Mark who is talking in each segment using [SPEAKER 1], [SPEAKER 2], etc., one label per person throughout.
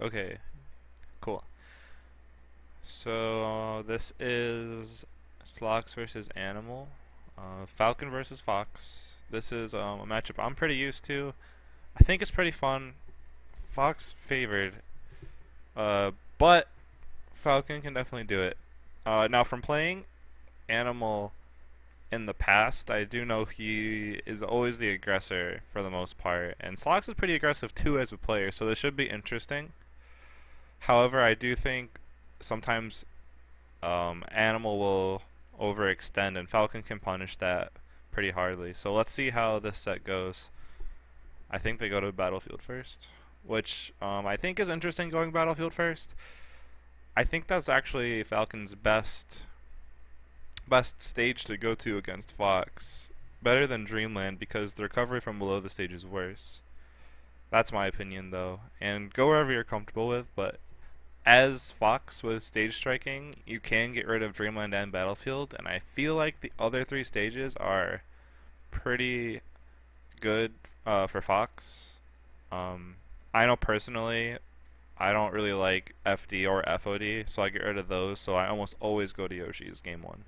[SPEAKER 1] Okay, cool. So this is Slox versus Animal, Falcon versus Fox. This is a matchup I'm pretty used to. I think it's pretty fun. Fox favored, but Falcon can definitely do it. Now, from playing Animal in the past, I do know he is always the aggressor for the most part, and Slox is pretty aggressive too as a player, so this should be interesting. However, I do think sometimes Animal will overextend, and Falcon can punish that pretty hardly. So let's see how this set goes. I think they go to Battlefield first, which I think is interesting going Battlefield first. I think that's actually Falcon's best stage to go to against Fox. Better than Dreamland because the recovery from below the stage is worse. That's my opinion though. And go wherever you're comfortable with, but as Fox with stage striking, you can get rid of Dreamland and Battlefield, and I feel like the other three stages are pretty good for Fox. Um, I know personally, I don't really like FD or FOD, so I get rid of those. So I almost always go to Yoshi's game one.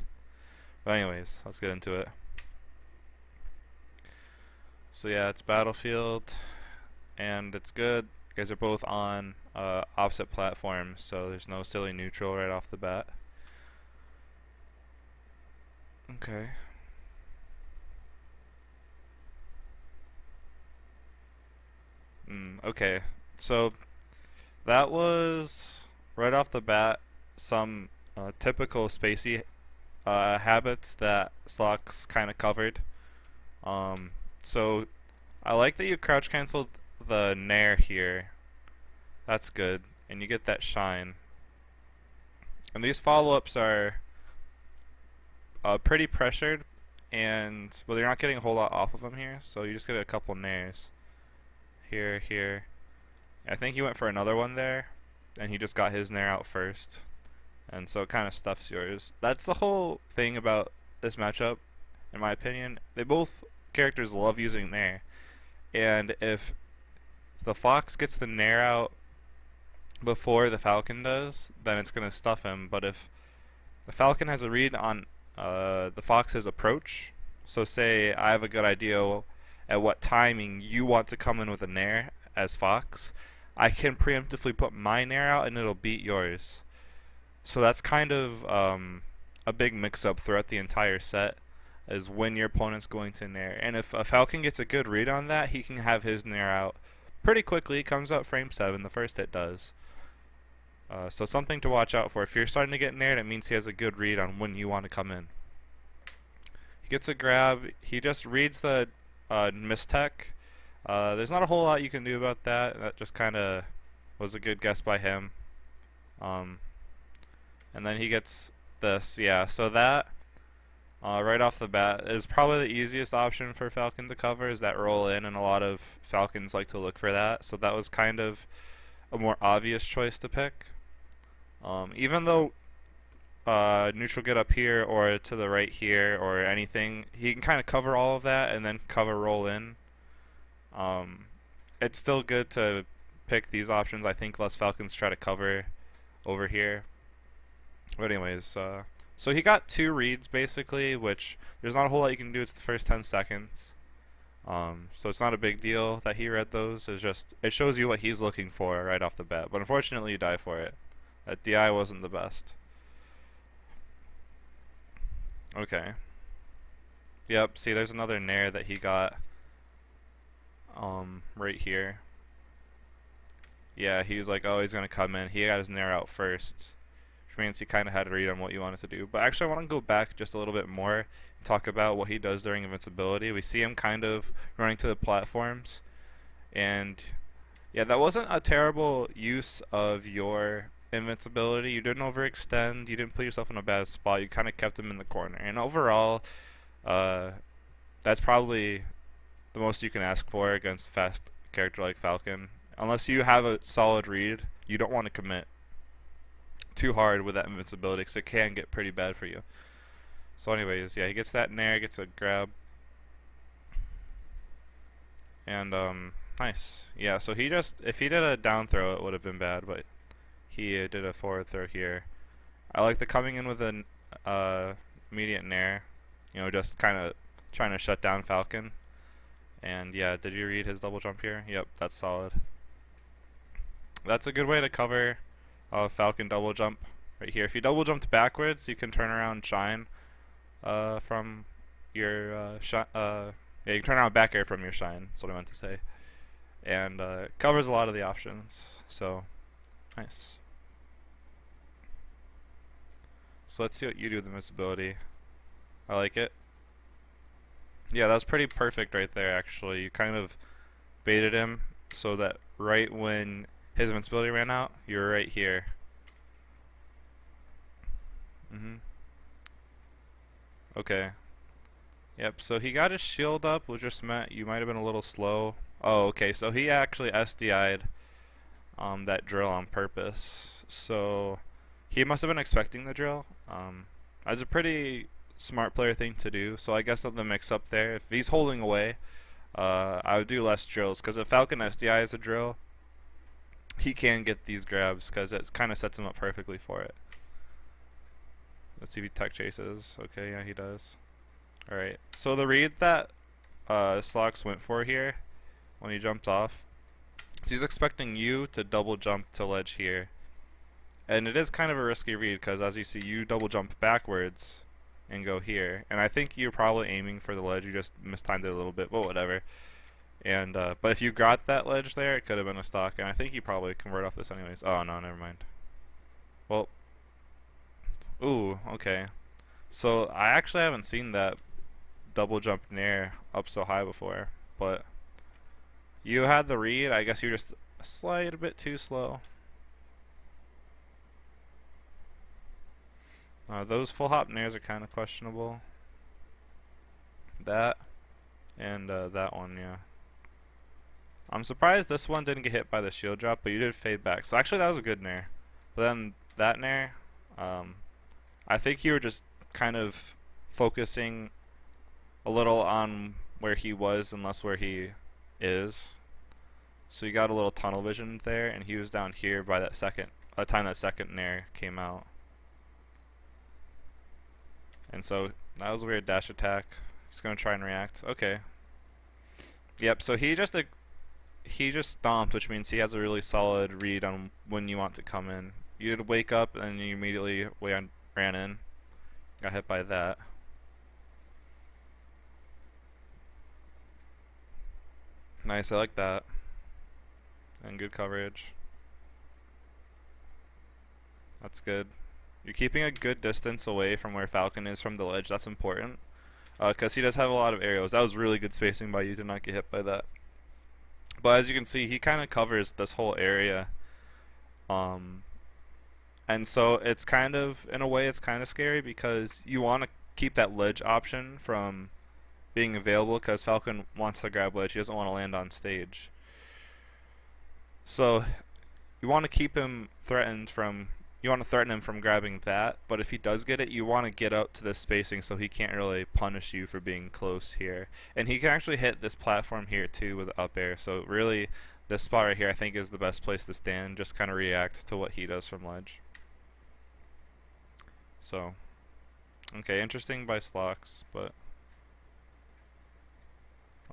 [SPEAKER 1] But anyways, let's get into it. So yeah, it's Battlefield, and it's good. You guys are both on opposite platforms, so there's no silly neutral right off the bat. Okay. Okay. So that was right off the bat some typical spacey habits that Slox kind of covered. So I like that you crouch canceled the nair here. That's good, and you get that shine. And these follow-ups are pretty pressured, and well, you're not getting a whole lot off of them here, so you just get a couple nairs. Here, here. I think he went for another one there, and he just got his nair out first, and so it kind of stuffs yours. That's the whole thing about this matchup, in my opinion. They both characters love using nair, and if the Fox gets the nair out before the Falcon does, then it's going to stuff him. But if the Falcon has a read on the Fox's approach, so say I have a good idea at what timing you want to come in with a nair as Fox, I can preemptively put my nair out and it'll beat yours. So that's kind of a big mix-up throughout the entire set, is when your opponent's going to nair. And if a Falcon gets a good read on that, he can have his nair out pretty quickly. It comes out frame 7, the first hit does. So something to watch out for. If you're starting to get naired, it means he has a good read on when you want to come in. He gets a grab. He just reads the mistech. There's not a whole lot you can do about that. That just kind of was a good guess by him. And then he gets this. Yeah, so that right off the bat is probably the easiest option for Falcon to cover, is that roll in, and a lot of Falcons like to look for that. So that was kind of a more obvious choice to pick. Even though neutral get up here or to the right here or anything, he can kind of cover all of that and then cover roll in. It's still good to pick these options. I think less Falcons try to cover over here. But anyways, so he got 2 reads basically, which there's not a whole lot you can do. It's the first 10 seconds. So it's not a big deal that he read those. It's just, it shows you what he's looking for right off the bat. But unfortunately, you die for it. That DI wasn't the best. Okay. Yep, see, there's another nair that he got right here. Yeah, he was like, oh, he's going to come in. He got his nair out first, which means he kind of had to read on what you wanted to do. But actually, I want to go back just a little bit more and talk about what he does during invincibility. We see him kind of running to the platforms, and yeah, that wasn't a terrible use of your invincibility. You didn't overextend. You didn't put yourself in a bad spot. You kind of kept him in the corner. And overall, that's probably the most you can ask for against a fast character like Falcon. Unless you have a solid read, you don't want to commit too hard with that invincibility because it can get pretty bad for you. So anyways, yeah, he gets that nair, gets a grab. And Nice. Yeah, so he just, if he did a down throw, it would have been bad, but he did a forward throw here. I like the coming in with an immediate nair, you know, just kind of trying to shut down Falcon. And yeah, did you read his double jump here? Yep, that's solid. That's a good way to cover Falcon double jump right here. If you double jumped backwards, you can turn around shine from your yeah, you can turn around back air from your shine. That's what I meant to say. And covers a lot of the options. So nice. So let's see what you do with invincibility. I like it. Yeah, that was pretty perfect right there, actually. You kind of baited him so that right when his invincibility ran out, you were right here. Okay. Yep, so he got his shield up, which just meant you might have been a little slow. Oh, okay, so he actually SDI'd that drill on purpose. So he must have been expecting the drill. That's a pretty smart player thing to do, so I guess of the mix up there, if he's holding away, I would do less drills, because if Falcon SDI is a drill, he can get these grabs, because it kind of sets him up perfectly for it. Let's see if he tech chases. Okay, yeah, he does. Alright, so the read that Slox went for here, when he jumped off, so he's expecting you to double jump to ledge here. And it is kind of a risky read, because as you see, you double jump backwards and go here. And I think you're probably aiming for the ledge, you just mistimed it a little bit, but whatever. And but if you got that ledge there, it could have been a stock, and I think you probably convert off this anyways. Oh no, never mind. Well, ooh, okay. So I actually haven't seen that double jump nair up so high before, but you had the read. I guess you're just a slight bit too slow. Those full hop nairs are kind of questionable. That and that one, yeah. I'm surprised this one didn't get hit by the shield drop, but you did fade back. So actually that was a good nair. But then that nair, I think you were just kind of focusing a little on where he was and less where he is. So you got a little tunnel vision there, and he was down here by that time that second nair came out. And so that was a weird dash attack. He's gonna try and react. Okay. Yep. So he just stomped, which means he has a really solid read on when you want to come in. You'd wake up and you immediately ran in. Got hit by that. Nice. I like that. And good coverage. That's good. You're keeping a good distance away from where Falcon is from the ledge. That's important. Because he does have a lot of arrows. That was really good spacing by you to not get hit by that. But as you can see, he kind of covers this whole area. And so it's kind of, in a way, it's kind of scary because you want to keep that ledge option from being available because Falcon wants to grab ledge. He doesn't want to land on stage. So you want to keep him threatened from, you want to threaten him from grabbing that, but if he does get it, you want to get out to this spacing so he can't really punish you for being close here. And he can actually hit this platform here too with up air, so really this spot right here I think is the best place to stand, just kind of react to what he does from ledge. So, okay, interesting by Slox, but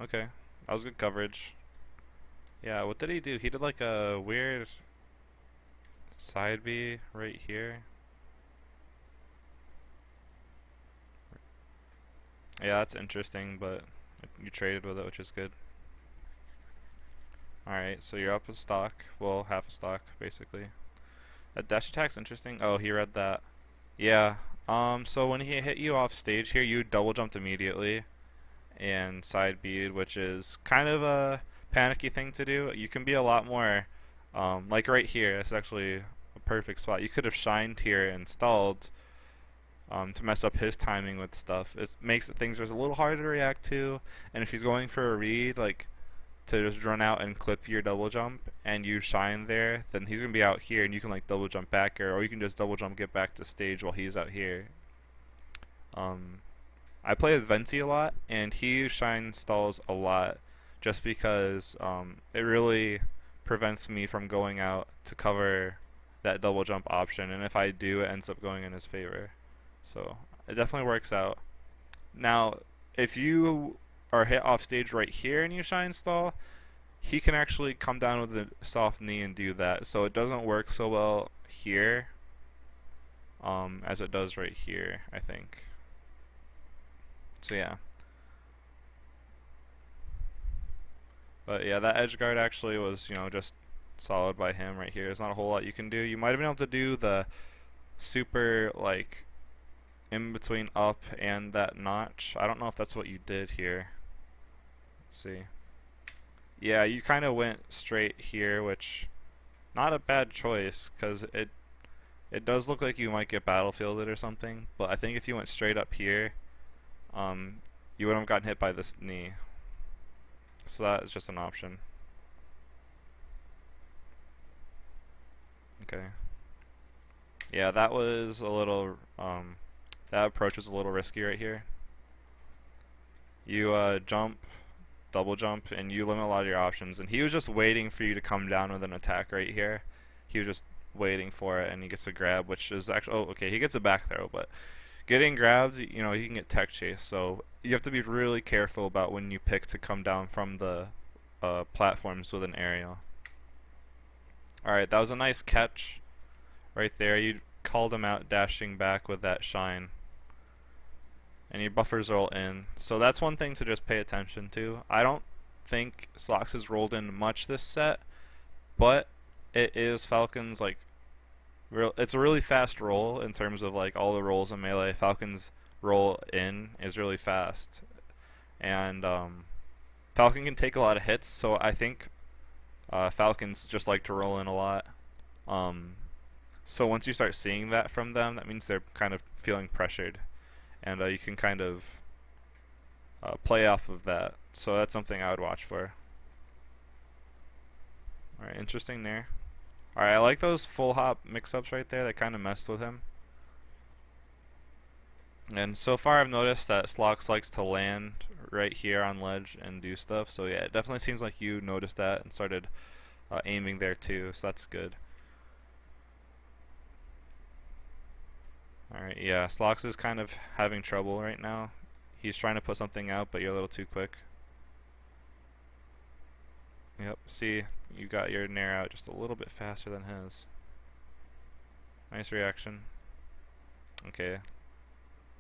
[SPEAKER 1] okay, that was good coverage. Yeah, what did he do? He did like a weird side B right here. Yeah, that's interesting, but you traded with it, which is good. Alright, so you're up a stock. Well, half a stock, basically. That dash attack's interesting. Oh, he read that. Yeah. So when he hit you off stage here, you double jumped immediately and side B'd, which is kind of a panicky thing to do. You can be a lot more, like right here, it's actually a perfect spot. You could have shined here and stalled to mess up his timing with stuff. It makes things just a little harder to react to, and if he's going for a read, like to just run out and clip your double jump and you shine there, then he's gonna be out here and you can like double jump back here, or you can just double jump get back to stage while he's out here. I play with Venti a lot and he shine stalls a lot just because it really prevents me from going out to cover that double jump option, and if I do, it ends up going in his favor. So it definitely works out. Now, if you are hit off stage right here and you shine stall, he can actually come down with a soft knee and do that. So it doesn't work so well here as it does right here, I think. So yeah. But yeah, that edge guard actually was, just solid by him right here. There's not a whole lot you can do. You might have been able to do the super, like, in between up and that notch. I don't know if that's what you did here. Let's see. Yeah, you kind of went straight here, which not a bad choice because it does look like you might get battlefielded or something. But I think if you went straight up here, you wouldn't have gotten hit by this knee. So that is just an option. Okay. Yeah, that was a little that approach was a little risky right here. You jump, double jump, and you limit a lot of your options. And he was just waiting for you to come down with an attack right here. He was just waiting for it, and he gets a grab, which is actually, oh, okay, he gets a back throw, but getting grabs, he can get tech chase. So you have to be really careful about when you pick to come down from the platforms with an aerial. Alright, that was a nice catch right there. You called him out dashing back with that shine. And your buffers roll in. So that's one thing to just pay attention to. I don't think Slox has rolled in much this set, but it is Falcon's, like, it's a really fast roll in terms of, like, all the rolls in Melee. Falcon's roll in is really fast. And Falcon can take a lot of hits, so I think Falcons just like to roll in a lot. So once you start seeing that from them, that means they're kind of feeling pressured. And you can kind of play off of that. So that's something I would watch for. Alright, interesting there. Alright, I like those full hop mix-ups right there. That kind of messed with him. And so far I've noticed that Slox likes to land right here on ledge and do stuff. So yeah, it definitely seems like you noticed that and started aiming there too. So that's good. Alright, yeah, Slox is kind of having trouble right now. He's trying to put something out, but you're a little too quick. Yep, see, you got your nair out just a little bit faster than his. Nice reaction. Okay.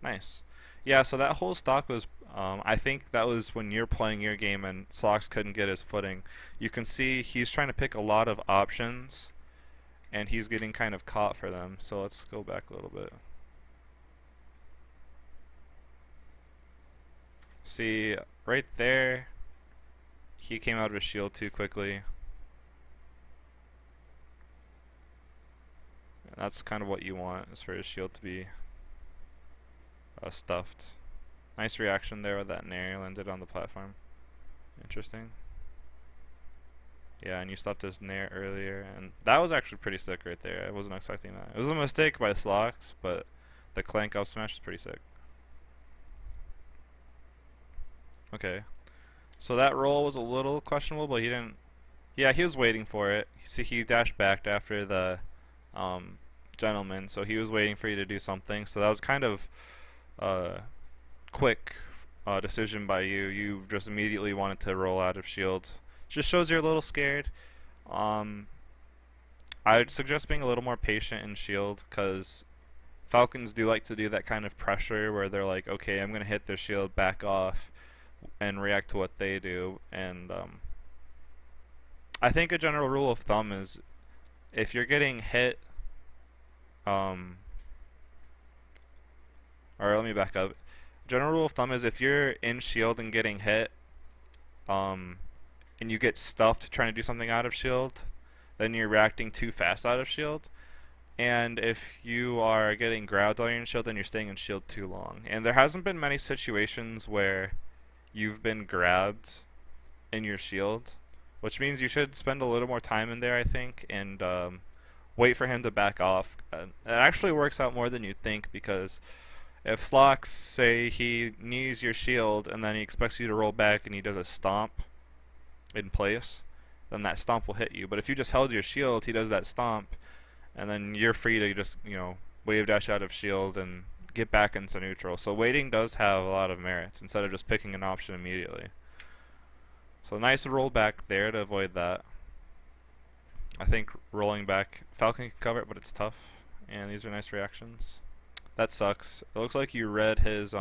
[SPEAKER 1] Nice. Yeah, so that whole stock was, I think that was when you're playing your game and Slox couldn't get his footing. You can see he's trying to pick a lot of options, and he's getting kind of caught for them. So let's go back a little bit. See, right there, he came out of his shield too quickly. And that's kind of what you want, is for his shield to be stuffed. Nice reaction there with that nair, landed on the platform. Interesting. Yeah, and you stuffed his nair earlier, and that was actually pretty sick right there. I wasn't expecting that. It was a mistake by Slox, but the clank up smash is pretty sick. Okay. So that roll was a little questionable, but he didn't... Yeah, he was waiting for it. See, he dashed back after the gentleman, so he was waiting for you to do something. So that was kind of quick decision by you. You just immediately wanted to roll out of shield. Just shows you're a little scared. I'd suggest being a little more patient in shield, because Falcons do like to do that kind of pressure where they're like, okay, I'm going to hit their shield, back off, and react to what they do. And I think a general rule of thumb is if you're getting hit, or let me back up. General rule of thumb is if you're in shield and getting hit, and you get stuffed trying to do something out of shield, then you're reacting too fast out of shield. And if you are getting grabbed while you're in shield, then you're staying in shield too long. And there hasn't been many situations where you've been grabbed in your shield, which means you should spend a little more time in there, I think, and wait for him to back off. It actually works out more than you'd think, because if Slox, say he knees your shield and then he expects you to roll back and he does a stomp, in place, then that stomp will hit you. But if you just held your shield, he does that stomp, and then you're free to just, wave dash out of shield and get back into neutral. So waiting does have a lot of merits instead of just picking an option immediately. So nice roll back there to avoid that. I think rolling back, Falcon can cover it, but it's tough. And these are nice reactions. That sucks. It looks like you read his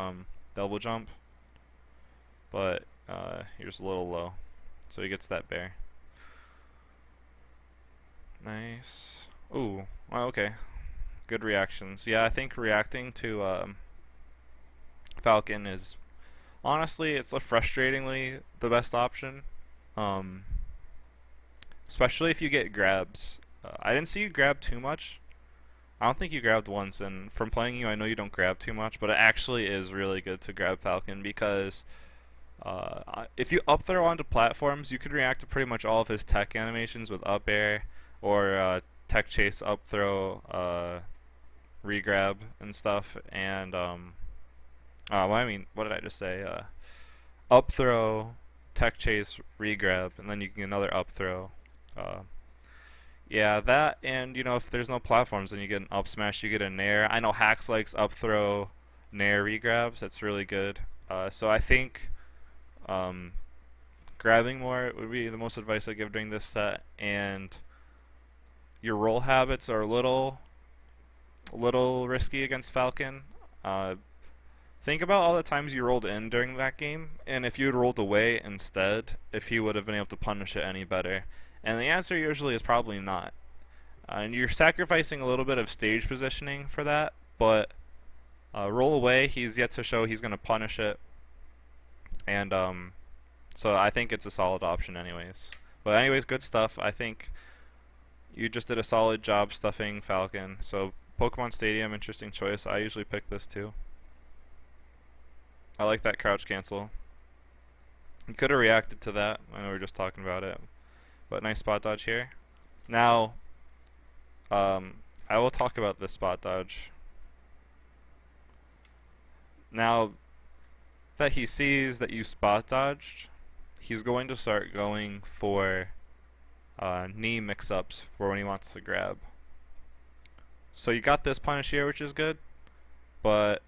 [SPEAKER 1] double jump, but you're just a little low. So he gets that bear. Nice. Ooh, well, okay. Good reactions. Yeah, I think reacting to Falcon is, honestly, it's frustratingly the best option. Especially if you get grabs. I didn't see you grab too much. I don't think you grabbed once, and from playing you, I know you don't grab too much, but it actually is really good to grab Falcon because if you up throw onto platforms, you can react to pretty much all of his tech animations with up air or tech chase, up throw, regrab and stuff. And well, I mean, what did I just say? Up throw, tech chase, regrab, and then you can get another up throw. Yeah, that, and if there's no platforms, then you get an up smash, you get a nair. I know Hax likes up throw, nair regrabs. That's really good. So I think grabbing more would be the most advice I give during this set, and your roll habits are a little risky against Falcon. Think about all the times you rolled in during that game, and if you had rolled away instead, if he would have been able to punish it any better. And the answer usually is probably not. And you're sacrificing a little bit of stage positioning for that, but roll away, he's yet to show he's going to punish it. And so I think it's a solid option anyways. But anyways, good stuff. I think you just did a solid job stuffing Falcon. So Pokemon Stadium, interesting choice. I usually pick this too. I like that crouch cancel. You could have reacted to that. I know we were just talking about it. But nice spot dodge here. Now, I will talk about this spot dodge. Now that he sees that you spot dodged, he's going to start going for knee mix-ups for when he wants to grab. So you got this punish here, which is good, but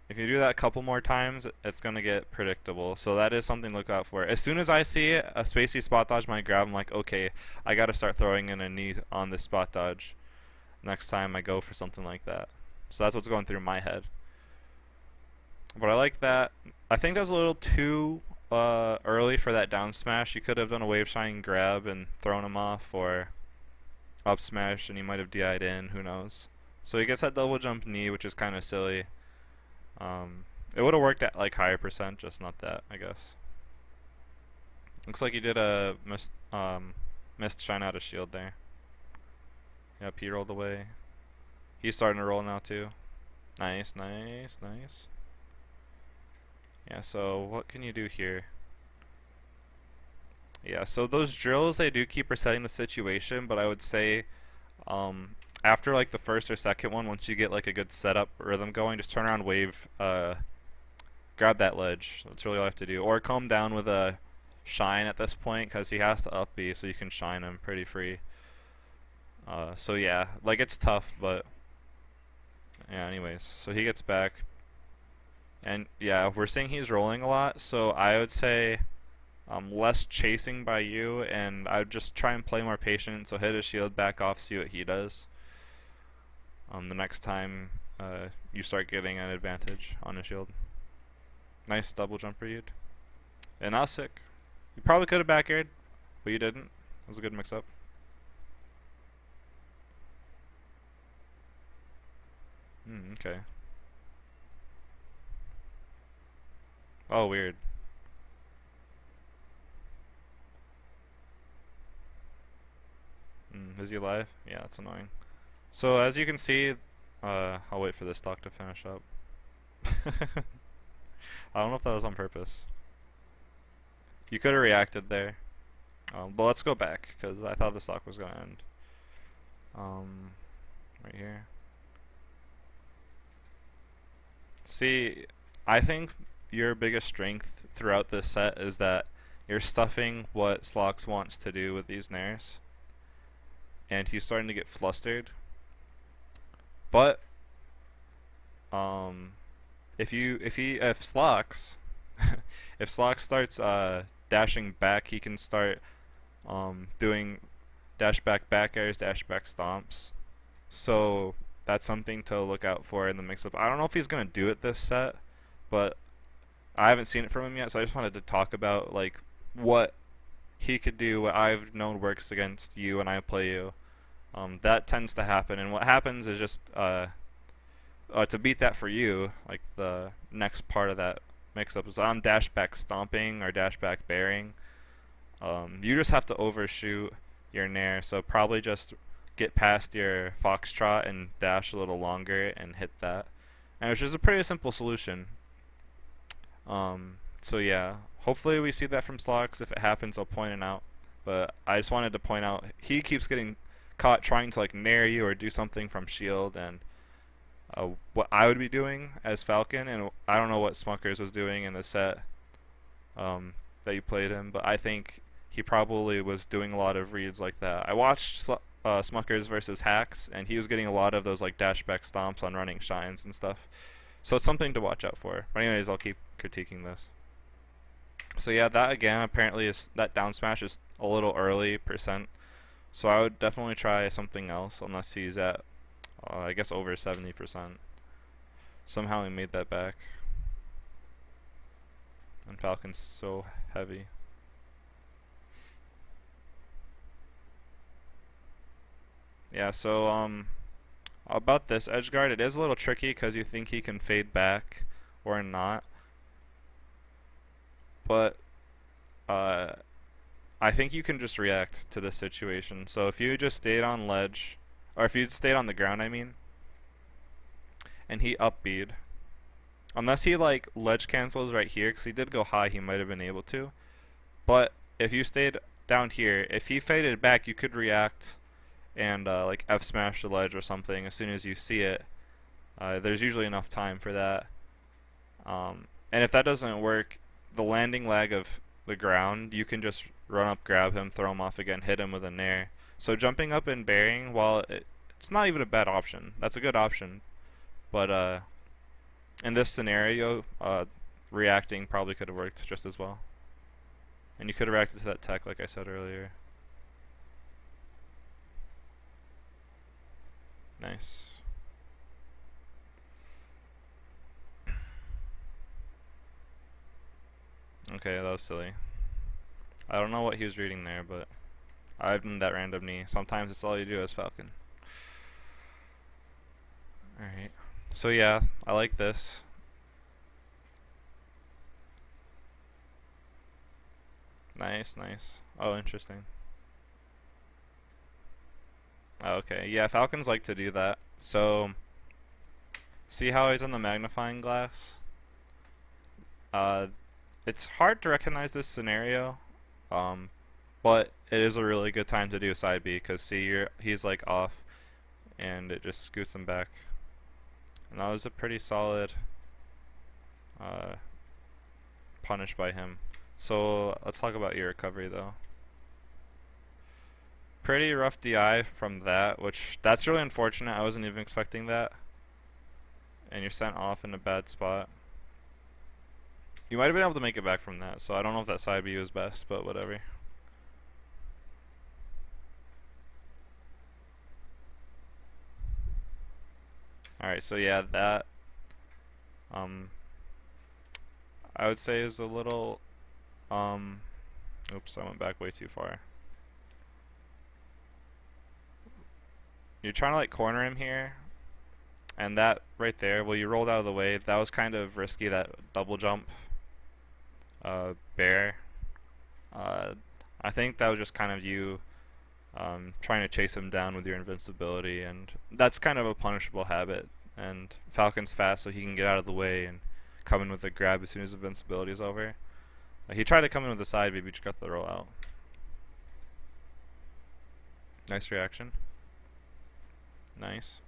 [SPEAKER 1] if you do that a couple more times, it's going to get predictable. So that is something to look out for. As soon as I see it, a spacey spot dodge might grab, I'm like, okay, I got to start throwing in a knee on this spot dodge next time I go for something like that. So that's what's going through my head. But I like that. I think that was a little too early for that down smash. You could have done a wave shine grab and thrown him off, or up smash and he might have DI'd in, who knows. So he gets that double jump knee, which is kind of silly. It would have worked at like higher percent, just not that, I guess. Looks like he did a missed shine out of shield there. Yep, he rolled away. He's starting to roll now too. Nice, nice, nice. Yeah, so what can you do here? Yeah, so those drills, they do keep resetting the situation, but I would say after like the first or second one, once you get like a good setup rhythm going, just turn around, wave, grab that ledge. That's really all I have to do. Or calm down with a shine at this point, because he has to up B, so you can shine him pretty free. So yeah, like it's tough, but yeah, anyways. So he gets back. And yeah, we're seeing he's rolling a lot, so I would say less chasing by you, and I would just try and play more patient, so hit his shield, back off, see what he does. The next time you start getting an advantage on his shield. Nice double jumper you'd. And that was sick. You probably could have back aired, but you didn't. It was a good mix up. Okay. Oh, weird. Is he alive? Yeah, that's annoying. So as you can see, I'll wait for this stock to finish up. I don't know if that was on purpose. You could have reacted there. But let's go back, because I thought the stock was going to end. Right here. See, I think your biggest strength throughout this set is that you're stuffing what Slox wants to do with these nairs, and he's starting to get flustered. But um, if Slox if Slox starts dashing back, he can start doing dash back airs, dash back stomps. So that's something to look out for in the mix-up. I don't know if he's gonna do it this set, but I haven't seen it from him yet, so I just wanted to talk about like what he could do, what I've known works against you when I play you. That tends to happen, and what happens is just to beat that for you, like the next part of that mix-up is on dash back stomping or dash back bearing. You just have to overshoot your nair, so probably just get past your foxtrot and dash a little longer and hit that, and which is a pretty simple solution. So yeah, hopefully we see that from Slox. If it happens, I'll point it out. But I just wanted to point out he keeps getting caught trying to like nair you or do something from shield, and what I would be doing as Falcon, and I don't know what Smuckers was doing in the set that you played him, but I think he probably was doing a lot of reads like that. I watched Smuckers versus Hacks, and he was getting a lot of those like dash back stomps on running shines and stuff. So it's something to watch out for. But anyways, I'll keep critiquing this. So yeah, that again apparently is that down smash is a little early %. So I would definitely try something else unless he's at I guess over 70%. Somehow he made that back. And Falcon's so heavy. Yeah, so about this edge guard, it is a little tricky because you think he can fade back or not. But I think you can just react to this situation. So if you just stayed on ledge, or if you stayed on the ground, I mean, and he up B'd, unless he like ledge cancels right here, because he did go high, he might have been able to. But if you stayed down here, if he faded back, you could react and like F smash the ledge or something as soon as you see it. There's usually enough time for that. And if that doesn't work, the landing lag of the ground, you can just run up, grab him, throw him off again, hit him with a nair. So jumping up and bearing, while it's not even a bad option, that's a good option. But in this scenario, reacting probably could have worked just as well. And you could have reacted to that tech like I said earlier. Nice. Okay, that was silly. I don't know what he was reading there, but I've done that random knee. Sometimes it's all you do as Falcon. Alright. So yeah, I like this. Nice, nice. Oh, interesting. Okay, yeah, Falcons like to do that. So, see how he's in the magnifying glass? Uh, it's hard to recognize this scenario, but it is a really good time to do side B because see, he's like off, and it just scoots him back. And that was a pretty solid punish by him. So let's talk about your recovery though. Pretty rough DI from that, which that's really unfortunate. I wasn't even expecting that. And you're sent off in a bad spot. You might have been able to make it back from that, so I don't know if that side B was best, but whatever. Alright, so yeah, that I would say is a little oops, I went back way too far. You're trying to like corner him here, and that right there, well, you rolled out of the way. That was kind of risky, that double jump bear. I think that was just kind of you trying to chase him down with your invincibility, and that's kind of a punishable habit. And Falcon's fast, so he can get out of the way and come in with a grab as soon as invincibility is over. He tried to come in with a side B, but just got the roll out. Nice reaction. Nice.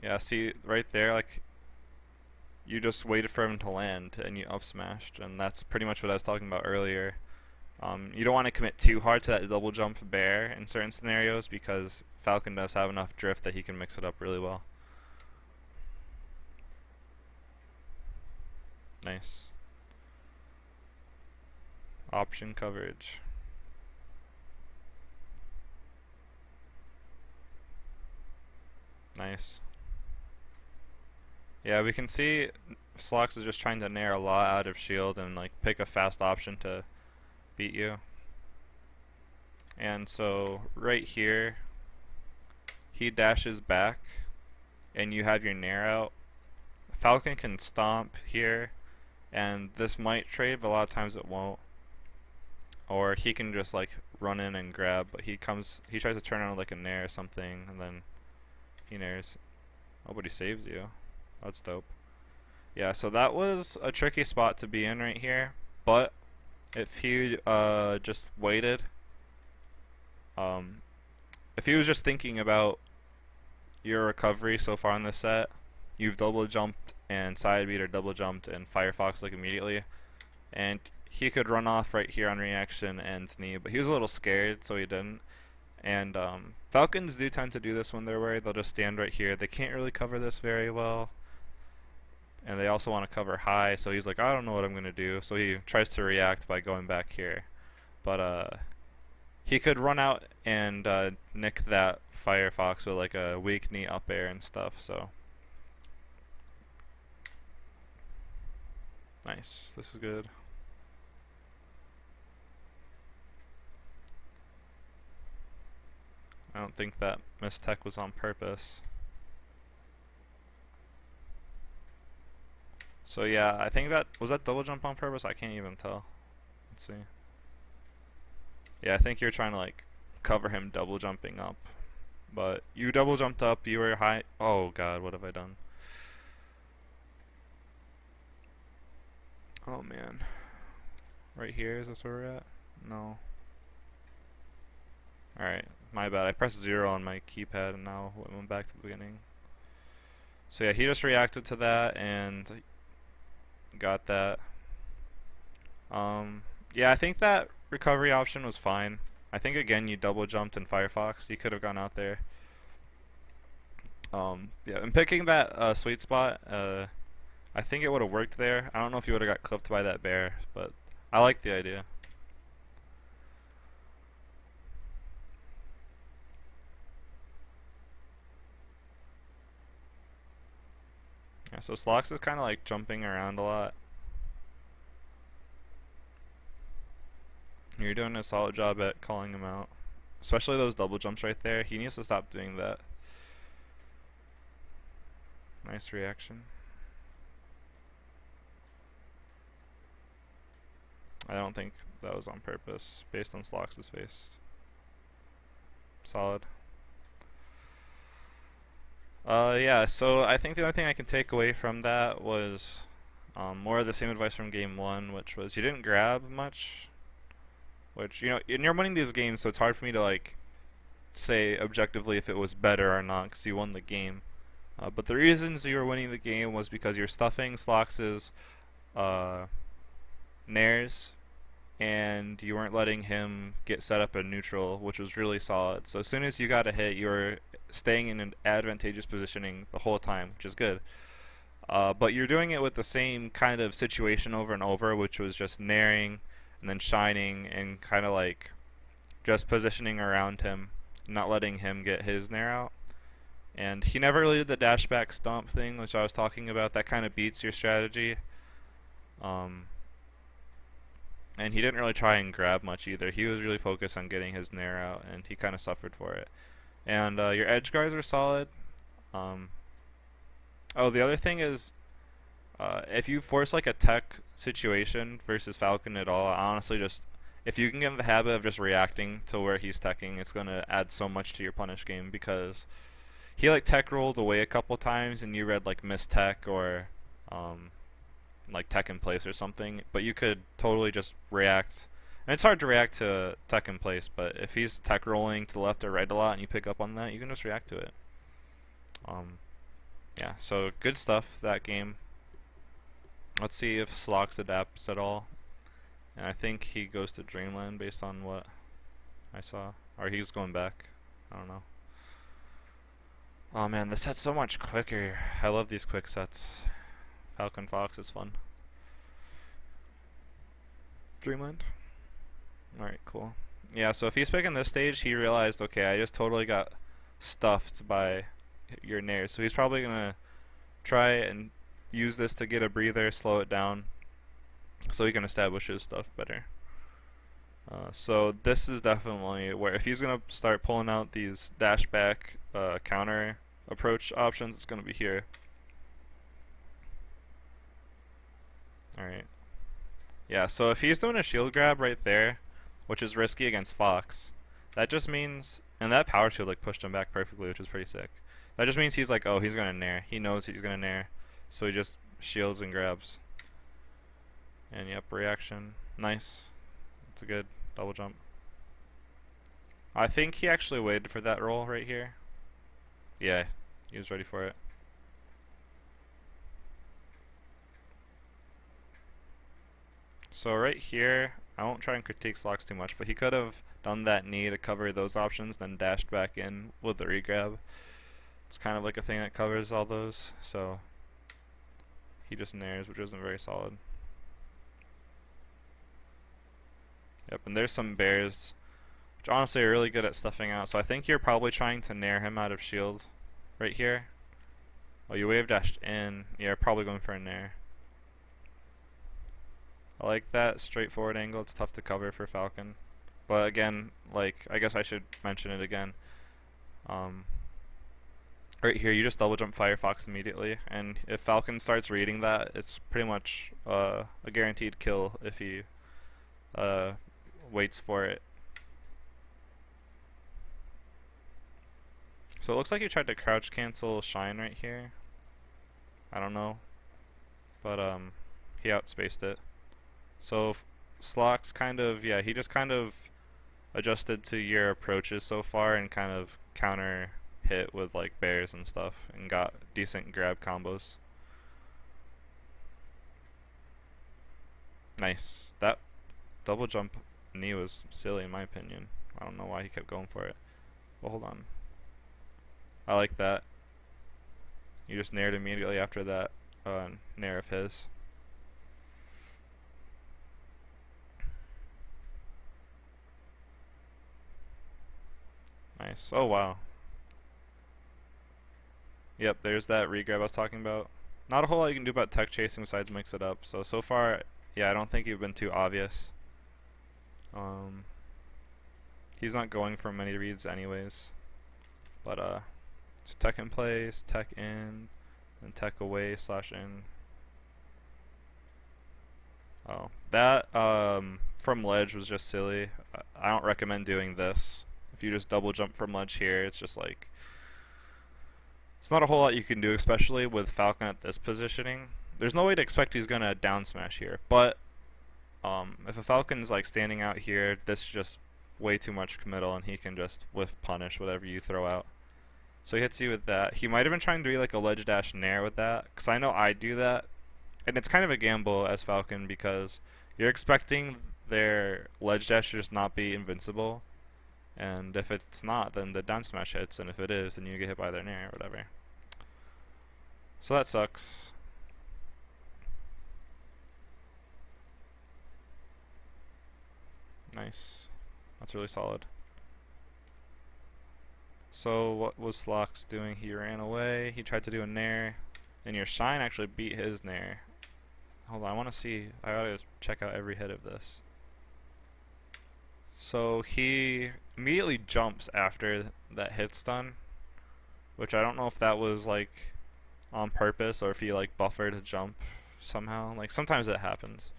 [SPEAKER 1] Yeah, see right there, like you just waited for him to land and you up smashed, and that's pretty much what I was talking about earlier. You don't want to commit too hard to that double jump bear in certain scenarios because Falcon does have enough drift that he can mix it up really well. Nice. Option coverage. Nice. Yeah, we can see Slox is just trying to nair a lot out of shield and like pick a fast option to beat you. And so right here, he dashes back and you have your nair out. Falcon can stomp here and this might trade, but a lot of times it won't. Or he can just like run in and grab, but he tries to turn on like a nair or something and then he nairs. Oh, but he saves you. That's dope. Yeah, so that was a tricky spot to be in right here, but if he just waited, if he was just thinking about your recovery so far in this set, you've double jumped and side beat or double jumped and Firefox like immediately, and he could run off right here on reaction and knee, but he was a little scared, so he didn't. And Falcons do tend to do this when they're worried. They'll just stand right here. They can't really cover this very well, and they also want to cover high, so he's like, I don't know what I'm going to do, so he tries to react by going back here. But he could run out and nick that Firefox with like a weak knee up air and stuff, so nice. This is good. I don't think that mistech was on purpose. So yeah, I think was that double jump on purpose? I can't even tell. Let's see. Yeah, I think you're trying to like cover him double jumping up. But you double jumped up, you were high. Oh god, what have I done? Oh man. Right here, is this where we're at? No. Alright, my bad. I pressed 0 on my keypad and now it went back to the beginning. So yeah, he just reacted to that and got that. Yeah, I think that recovery option was fine. I think again you double jumped in Firefox. You could have gone out there. Yeah, and picking that sweet spot, I think it would have worked there. I don't know if you would have got clipped by that bear, but I like the idea. Yeah, so Slox is kind of like jumping around a lot. You're doing a solid job at calling him out. Especially those double jumps right there. He needs to stop doing that. Nice reaction. I don't think that was on purpose, based on Slox's face. Solid. Yeah, so I think the only thing I can take away from that was more of the same advice from game 1, which was you didn't grab much. Which, you know, and you're winning these games, so it's hard for me to like say objectively if it was better or not, because you won the game. But the reasons you were winning the game was because you're stuffing Slox's nairs, and you weren't letting him get set up in neutral, which was really solid. So as soon as you got a hit, you were staying in an advantageous positioning the whole time, which is good. But you're doing it with the same kind of situation over and over, which was just nairing and then shining and kind of like just positioning around him, not letting him get his nair out. And he never really did the dashback stomp thing, which I was talking about. That kind of beats your strategy. And he didn't really try and grab much either. He was really focused on getting his nair out, and he kind of suffered for it. And your edge guards are solid. Oh, the other thing is, if you force like a tech situation versus Falcon at all, honestly, just if you can get in the habit of just reacting to where he's teching, it's gonna add so much to your punish game, because he like tech rolled away a couple times and you read like miss tech or like tech in place or something, but you could totally just react. And it's hard to react to tech in place, but if he's tech rolling to the left or right a lot and you pick up on that, you can just react to it. Yeah, so good stuff that game. Let's see if Slox adapts at all. And I think he goes to Dreamland based on what I saw. Or he's going back. I don't know. Oh man, this set's so much quicker. I love these quick sets. Falcon Fox is fun. Dreamland. Alright, cool. Yeah, so if he's picking this stage, he realized, okay, I just totally got stuffed by your nair. So he's probably going to try and use this to get a breather, slow it down, so he can establish his stuff better. So this is definitely where, if he's going to start pulling out these dash back counter approach options, it's going to be here. Alright. Yeah, so if he's doing a shield grab right there, which is risky against Fox, that just means, and that power shield like pushed him back perfectly, which is pretty sick. That just means he's like, oh, he's gonna nair. He knows he's gonna nair, so he just shields and grabs. And yep, reaction, nice. It's a good double jump. I think he actually waited for that roll right here. Yeah, he was ready for it. So right here, I won't try and critique Slox too much, but he could have done that knee to cover those options, then dashed back in with the regrab. It's kind of like a thing that covers all those, so he just nairs, which isn't very solid. Yep, and there's some bears, which honestly are really good at stuffing out, so I think you're probably trying to nair him out of shield right here. Oh, you wave dashed in. You're probably going for a nair. I like that straightforward angle. It's tough to cover for Falcon. But again, like, I guess I should mention it again. Right here, you just double jump Firefox immediately, and if Falcon starts reading that, it's pretty much a guaranteed kill if he waits for it. So it looks like he tried to crouch cancel Shine right here. I don't know, but he outspaced it. So Slox kind of, yeah, he just kind of adjusted to your approaches so far and kind of counter hit with like bears and stuff and got decent grab combos. Nice. That double jump knee was silly in my opinion. I don't know why he kept going for it. Well, hold on. I like that. You just naired immediately after that nair of his. Nice. Oh wow. Yep, there's that regrab I was talking about. Not a whole lot you can do about tech chasing besides mix it up. So far, yeah, I don't think you've been too obvious. He's not going for many reads anyways. But so tech in place, tech in, and tech away / in. Oh, that from ledge was just silly. I don't recommend doing this. If you just double jump from ledge here, it's just like, it's not a whole lot you can do, especially with Falcon at this positioning. There's no way to expect he's gonna down smash here, but if a Falcon's like standing out here, this is just way too much committal, and he can just whiff punish whatever you throw out. So he hits you with that. He might have been trying to do like a ledge dash nair with that, because I know I do that, and it's kind of a gamble as Falcon because you're expecting their ledge dash to just not be invincible. And if it's not, then the down smash hits, and if it is, then you get hit by their nair or whatever. So that sucks. Nice. That's really solid. So what was Slox doing? He ran away. He tried to do a nair, and your Shine actually beat his nair. Hold on, I want to see. I gotta check out every hit of this. So he immediately jumps after that hit stun, which I don't know if that was like on purpose or if he like buffered a jump somehow. Like sometimes it happens.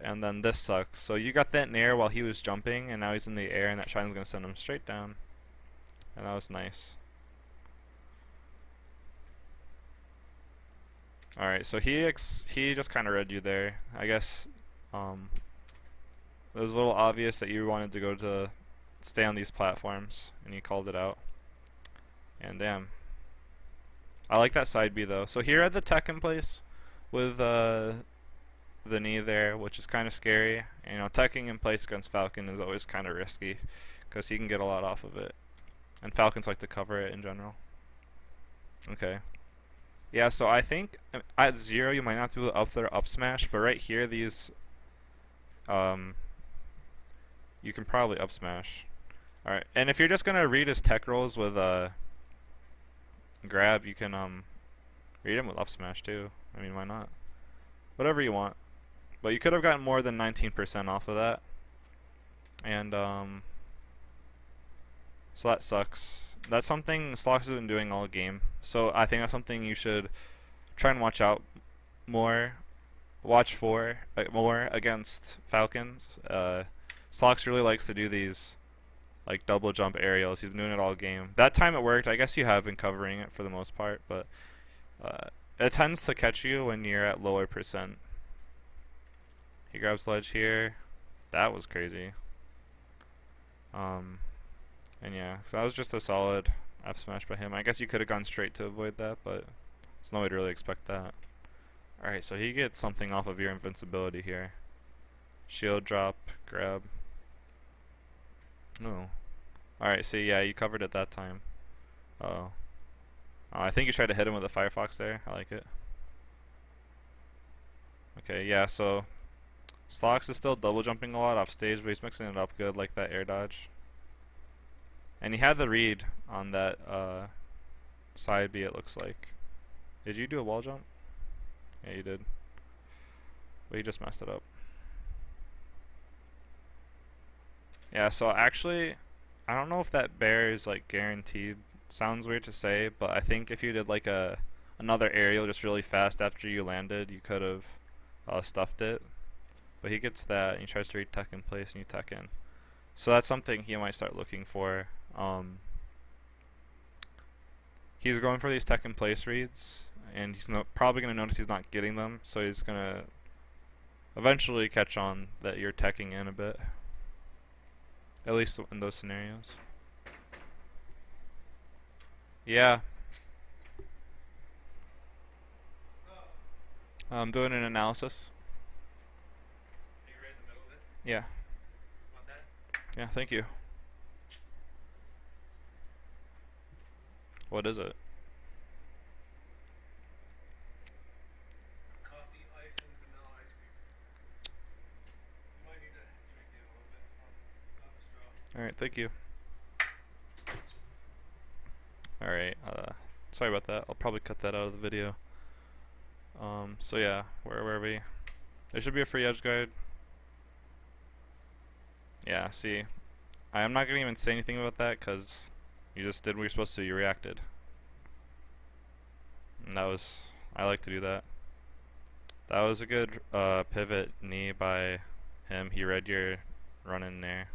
[SPEAKER 1] And then this sucks. So you got that nair while he was jumping, and now he's in the air, and that Shine's gonna send him straight down. And that was nice. Alright, so he just kind of read you there. I guess it was a little obvious that you wanted to go to stay on these platforms, and you called it out. And damn. I like that side B though. So here at the tech in place, with the knee there, which is kind of scary. You know, teching in place against Falcon is always kind of risky because he can get a lot off of it, and Falcons like to cover it in general. Okay. Yeah, so I think at 0 you might not do the up there up smash, but right here these um you can probably up smash. All right, and if you're just gonna read his tech rolls with grab, you can read him with up smash too. I mean, why not? Whatever you want. But you could have gotten more than 19% off of that, and so that sucks. That's something Slox has been doing all game. So I think that's something you should try and watch out more. Watch for more against Falcons. Slox really likes to do these like double jump aerials. He's been doing it all game. That time it worked. I guess you have been covering it for the most part, but it tends to catch you when you're at lower percent. He grabs ledge here. That was crazy. And yeah, that was just a solid F smash by him. I guess you could have gone straight to avoid that, but there's no way to really expect that. Alright, so he gets something off of your invincibility here. Shield drop, grab. No. Alright, so yeah, you covered it that time. Uh-oh. Oh, I think you tried to hit him with a Firefox there. I like it. Okay, yeah, so Slox is still double jumping a lot off stage, but he's mixing it up good, like that air dodge. And he had the read on that side B, it looks like. Did you do a wall jump? Yeah, you did. But you just messed it up. Yeah, so actually, I don't know if that bear is like guaranteed. Sounds weird to say, but I think if you did like another aerial just really fast after you landed, you could have stuffed it. But he gets that, and he tries to read tech in place, and you tech in. So that's something he might start looking for. He's going for these tech in place reads, and he's probably going to notice he's not getting them, so he's going to eventually catch on that you're teching in a bit. At least in those scenarios. Yeah. I'm doing an analysis.
[SPEAKER 2] Are you right in the middle of it?
[SPEAKER 1] Yeah.
[SPEAKER 2] Want that?
[SPEAKER 1] Yeah, thank you. What is it?
[SPEAKER 2] Coffee, ice, and vanilla ice cream. You might need to drink it a little bit on the straw.
[SPEAKER 1] Alright, thank you. Alright, sorry about that. I'll probably cut that out of the video. So yeah, where were we? There should be a free edge guide. Yeah, see, I'm not gonna even say anything about that because you just did what you're supposed to. You reacted, and that was. I like to do that. That was a good pivot knee by him. He read your run in there.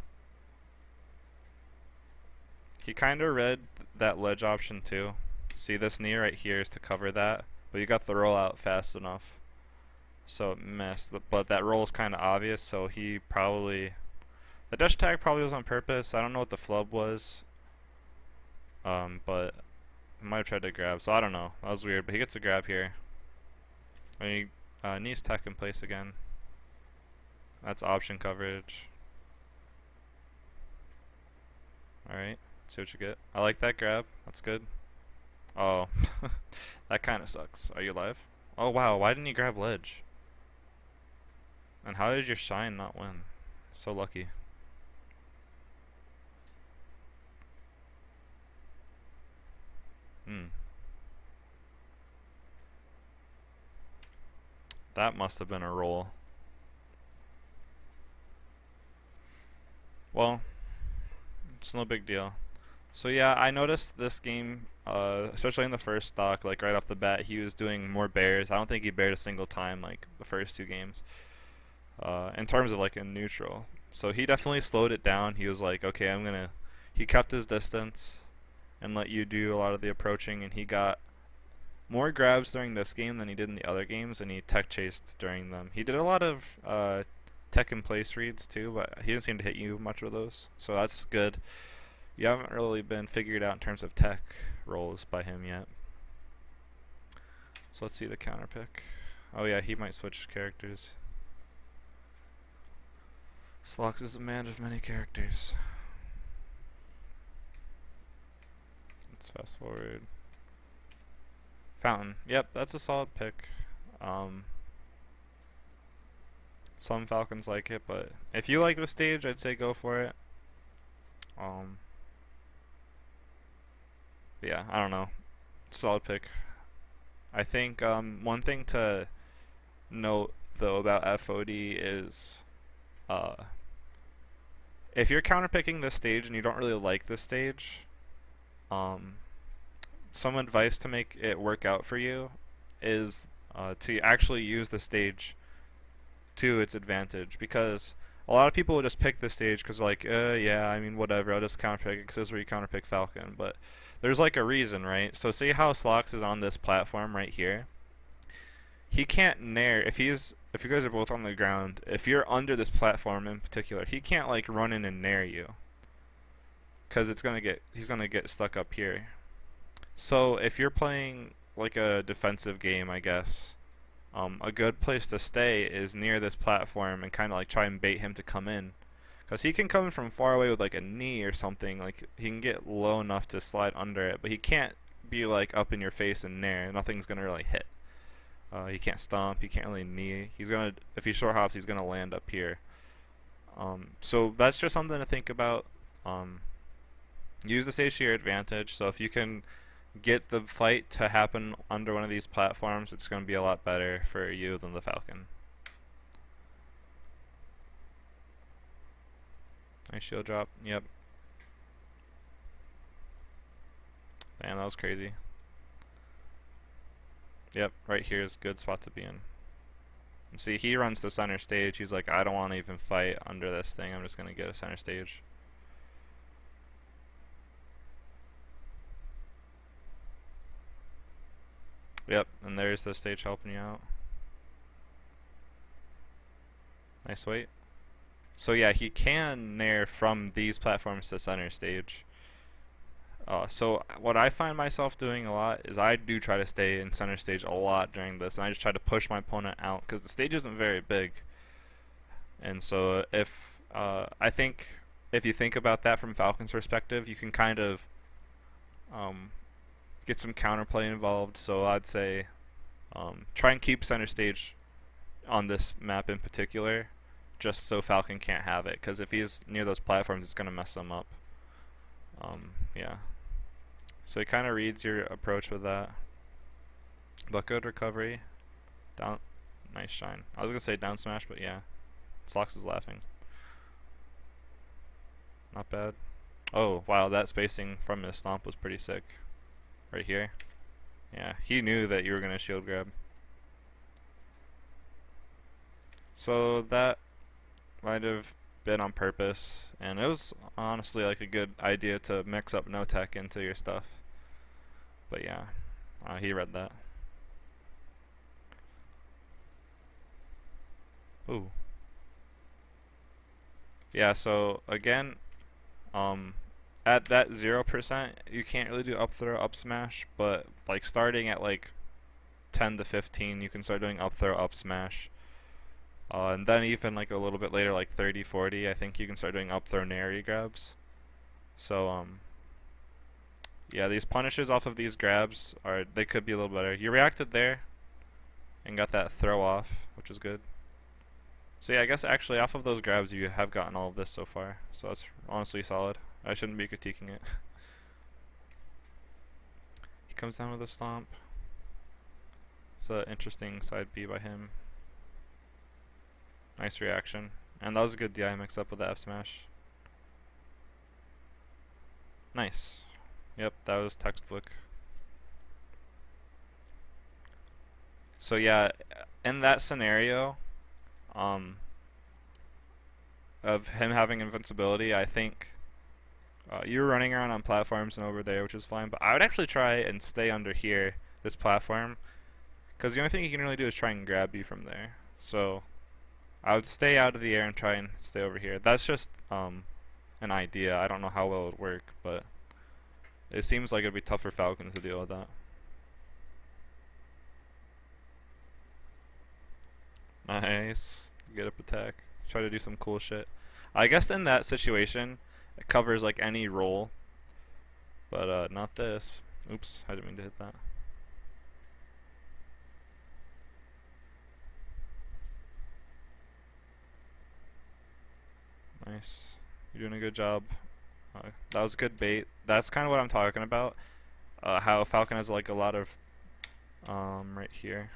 [SPEAKER 1] He kind of read that ledge option too. See, this knee right here is to cover that, but you got the roll out fast enough, so it missed. But that roll is kind of obvious, so he probably. The dash tag probably was on purpose. I don't know what the flub was, but he might have tried to grab, so I don't know. That was weird, but he gets a grab here. And he knees tech in place again. That's option coverage. Alright, let's see what you get. I like that grab. That's good. Oh, that kind of sucks. Are you live? Oh wow, why didn't you grab ledge? And how did your shine not win? So lucky. That must have been a roll. Well, it's no big deal. So yeah, I noticed this game, especially in the first stock, like right off the bat, he was doing more bears. I don't think he bared a single time like the first two games. In terms of like in neutral. So he definitely slowed it down. He was like, okay, he kept his distance and let you do a lot of the approaching, and he got more grabs during this game than he did in the other games, and he tech chased during them. He did a lot of tech in place reads too, but he didn't seem to hit you much with those, so that's good. You haven't really been figured out in terms of tech rolls by him yet. So let's see the counter pick. Oh yeah, he might switch characters. Slox is a man of many characters. Let's fast forward. Fountain. Yep, that's a solid pick. Um, some Falcons like it, but if you like the stage, I'd say go for it. Um, yeah, I don't know. Solid pick. I think one thing to note though about FOD is uh, if you're counterpicking this stage and you don't really like this stage, um, some advice to make it work out for you is to actually use the stage to its advantage, because a lot of people will just pick the stage because they're like, yeah, I mean, whatever, I'll just counterpick it because this is where you counterpick Falcon. But there's like a reason, right? So see how Slox is on this platform right here. He can't nair if you guys are both on the ground. If you're under this platform in particular, he can't like run in and nair you because he's gonna get stuck up here. So if you're playing like a defensive game, I guess, a good place to stay is near this platform and kind of like try and bait him to come in, because he can come in from far away with like a knee or something. Like he can get low enough to slide under it, but he can't be like up in your face and nair. Nothing's gonna really hit. He can't stomp. He can't really knee. If he short hops, he's gonna land up here. So that's just something to think about. Use the stage to your advantage. So if you can get the fight to happen under one of these platforms, it's going to be a lot better for you than the Falcon. Nice shield drop. Yep. Damn, that was crazy. Yep, right here is a good spot to be in. And see, he runs the center stage. He's like, I don't want to even fight under this thing. I'm just going to get a center stage. Yep, and there's the stage helping you out. Nice wait. So yeah, he can nair from these platforms to center stage. So what I find myself doing a lot is I do try to stay in center stage a lot during this, and I just try to push my opponent out because the stage isn't very big. And so I think if you think about that from Falcon's perspective, you can kind of get some counterplay involved. So I'd say try and keep center stage on this map in particular, just so Falcon can't have it, because if he's near those platforms, it's going to mess him up. Yeah. So he kind of reads your approach with that. But good recovery. Down. Nice shine. I was going to say down smash, but yeah. Slox is laughing. Not bad. Oh, wow, that spacing from his stomp was pretty sick. Right here. Yeah, he knew that you were going to shield grab. So that might have been on purpose, and it was honestly like a good idea to mix up no tech into your stuff. But yeah, he read that. Ooh. Yeah, so again, at that 0%, you can't really do up throw, up smash, but like starting at like 10 to 15, you can start doing up throw, up smash. And then even like a little bit later, like 30, 40, I think you can start doing up throw nair grabs. So yeah, these punishes off of these grabs they could be a little better. You reacted there and got that throw off, which is good. So yeah, I guess actually off of those grabs you have gotten all of this so far. So that's honestly solid. I shouldn't be critiquing it. He comes down with a stomp. It's an interesting side B by him. Nice reaction. And that was a good DI mix up with the F smash. Nice. Yep, that was textbook. So yeah, in that scenario, of him having invincibility, I think you were running around on platforms and over there, which is fine, but I would actually try and stay under here, this platform, because the only thing you can really do is try and grab you from there. So I would stay out of the air and try and stay over here. That's just an idea. I don't know how well it would work, but it seems like it'd be tough for Falcon to deal with that. Nice. Get up attack. Try to do some cool shit. I guess in that situation, it covers like any roll, but not this. Oops, I didn't mean to hit that. Nice. You're doing a good job. That was a good bait. That's kind of what I'm talking about. How Falcon has like a lot of right here.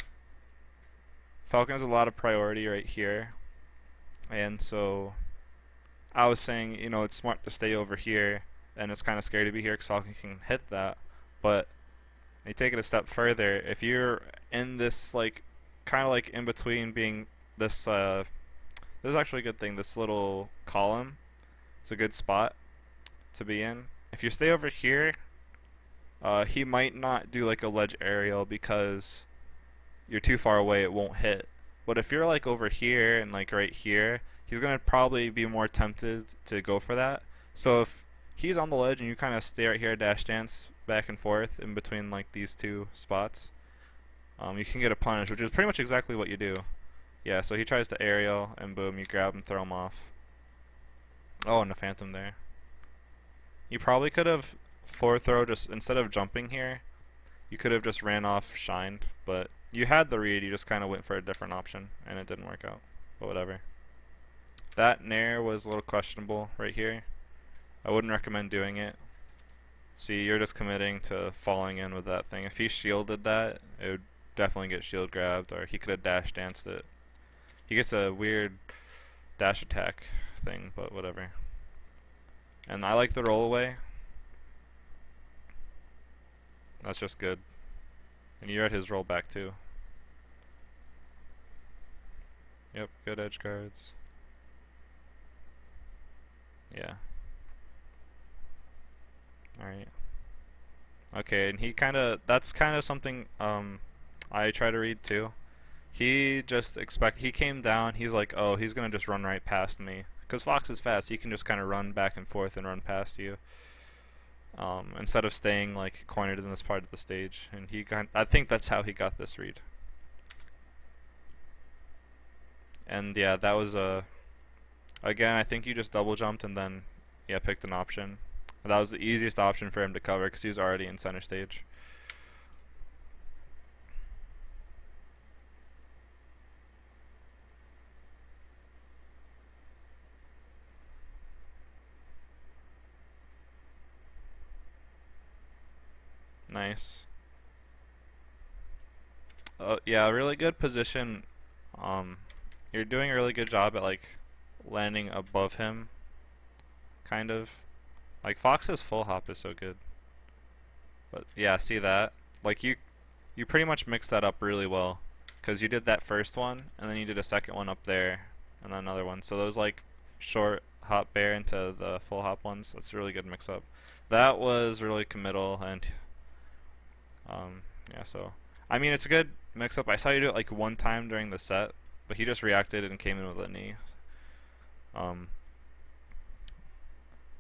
[SPEAKER 1] Falcon has a lot of priority right here, and so I was saying, you know, it's smart to stay over here, and it's kind of scary to be here because Falcon can hit that. But you take it a step further. If you're in this like, kind of like in between being this, this is actually a good thing. This little column, it's a good spot to be in. If you stay over here, he might not do like a ledge aerial because you're too far away. It won't hit. But if you're like over here and like right here, he's gonna probably be more tempted to go for that. So if he's on the ledge and you kind of stay right here, dash dance back and forth in between like these two spots, you can get a punish, which is pretty much exactly what you do. Yeah, so he tries to aerial and boom, you grab him, throw him off. Oh, and a phantom there. You probably could have forward throw just instead of jumping here. You could have just ran off shined, but you had the read. You just kind of went for a different option, and it didn't work out. But whatever. That nair was a little questionable right here. I wouldn't recommend doing it. See, you're just committing to falling in with that thing. If he shielded that, it would definitely get shield grabbed, or he could have dash danced it. He gets a weird dash attack thing, but whatever. And I like the roll away. That's just good. And you're at his rollback too. Yep, good edge guards. Yeah. Alright. Okay, and he kinda that's kinda something I try to read too. He came down, he's like, oh, he's gonna just run right past me. Because Fox is fast, he can just kinda run back and forth and run past you. Instead of staying like cornered in this part of the stage, and I think that's how he got this read. And yeah, that was again, I think you just double jumped and then yeah, picked an option. That was the easiest option for him to cover because he was already in center stage. Nice. Yeah, really good position. Um, you're doing a really good job at like landing above him, kind of. Like Fox's full hop is so good. But yeah, see that? Like you pretty much mixed that up really well, because you did that first one and then you did a second one up there and then another one. So those like short hop bear into the full hop ones, that's a really good mix up. That was really committal and yeah, so I mean it's a good mix up. I saw you do it like one time during the set, but he just reacted and came in with a knee. Um,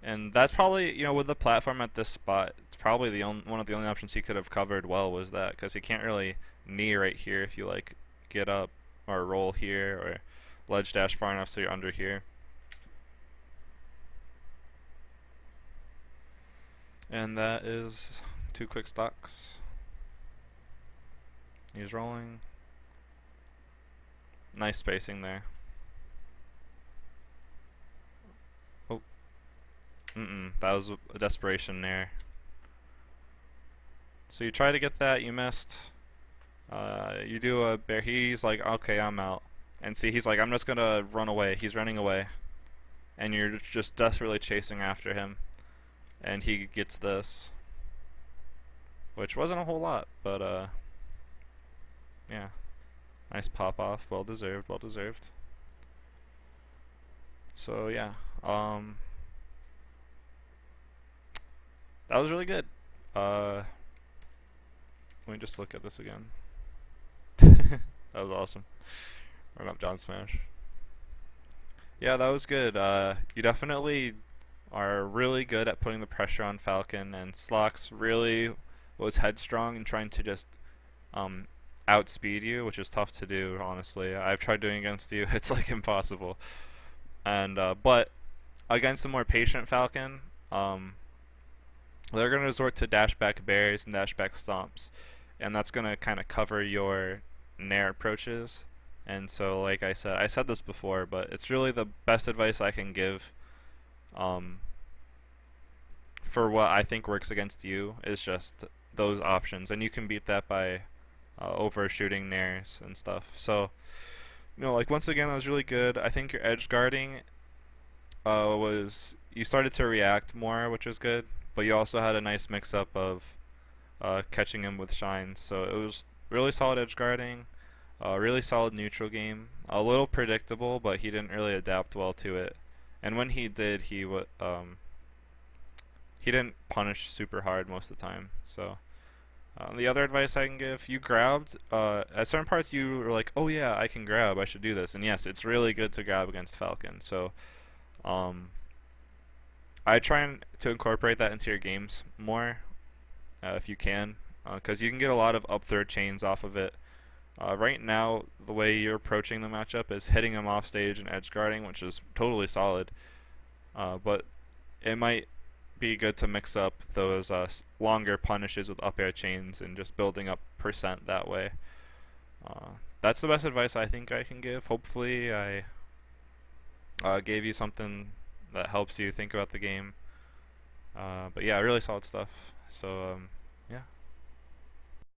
[SPEAKER 1] and that's probably, you know, with the platform at this spot, it's probably the only one of the only options he could have covered well was that, because he can't really knee right here if you like get up or roll here or ledge dash far enough so you're under here. And that is 2 quick stocks. He's rolling. Nice spacing there. Oh, that was a desperation there. So you try to get that, you missed. You do a bear. He's like, okay, I'm out. And see, he's like, I'm just gonna run away. He's running away, and you're just desperately chasing after him. And he gets this, which wasn't a whole lot, but yeah, nice pop off, well deserved, well deserved. So yeah, that was really good. Let me just look at this again. That was awesome. Run up John Smash. Yeah, that was good. You definitely are really good at putting the pressure on Falcon, and Slox really was headstrong and trying to just outspeed you, which is tough to do. Honestly, I've tried doing against you; it's like impossible. And but against the more patient falcon, um, they're gonna resort to dash back berries and dash back stomps, and that's gonna kind of cover your nair approaches. And so, like I said this before, but it's really the best advice I can give. Um, for what I think works against you is just those options, and you can beat that by overshooting nairs and stuff. So, like once again, that was really good. I think your edge guarding was you started to react more, which was good, but you also had a nice mix up of catching him with shines. So it was really solid edge guarding, really solid neutral game. A little predictable, but he didn't really adapt well to it. And when he did, he didn't punish super hard most of the time. So the other advice I can give, you grabbed at certain parts you were like, oh yeah, I can grab, I should do this. And yes, it's really good to grab against Falcon. So um, I try to incorporate that into your games more if you can, because you can get a lot of up throw chains off of it. Right now, the way you're approaching the matchup is hitting him off stage and edge guarding, which is totally solid. But it might be good to mix up those longer punishes with up air chains and just building up percent that way. Uh, that's the best advice I think I can give. Hopefully, I gave you something that helps you think about the game. But yeah, really solid stuff. So